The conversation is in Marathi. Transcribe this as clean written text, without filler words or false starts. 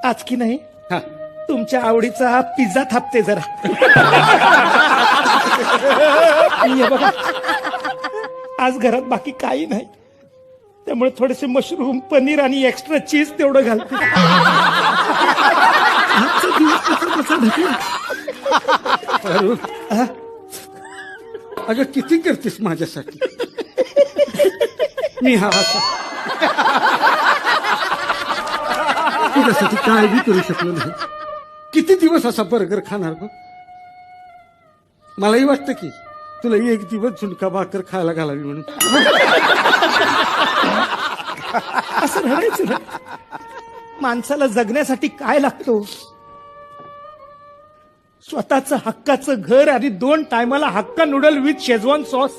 आज की नाही हा. तुमच्या आवडीचा पिझ्झा थापते जरा. आणि हे बघा, आज घरात बाकी काही नाही, त्यामुळे थोडेसे मशरूम, पनीर आणि एक्स्ट्रा चीज तेवढं घालते. आजचा दिवस कसा भेटला? अरुण, अगं किती करतेस माझ्यासाठी. मी हा असा तुझ्यासाठी काय बी करू शकलो नाही. किती दिवस असा बर्गर खाणार गं. मलाही वाटतं की तुला एक दिवस झुणका भाकर खायला घालावी म्हणून. असं रडायचं ना. माणसाला जगण्यासाठी काय लागतो? स्वतःचं हक्काचं घर आणि 2 टायमाला hakka noodle with Schezwan sauce.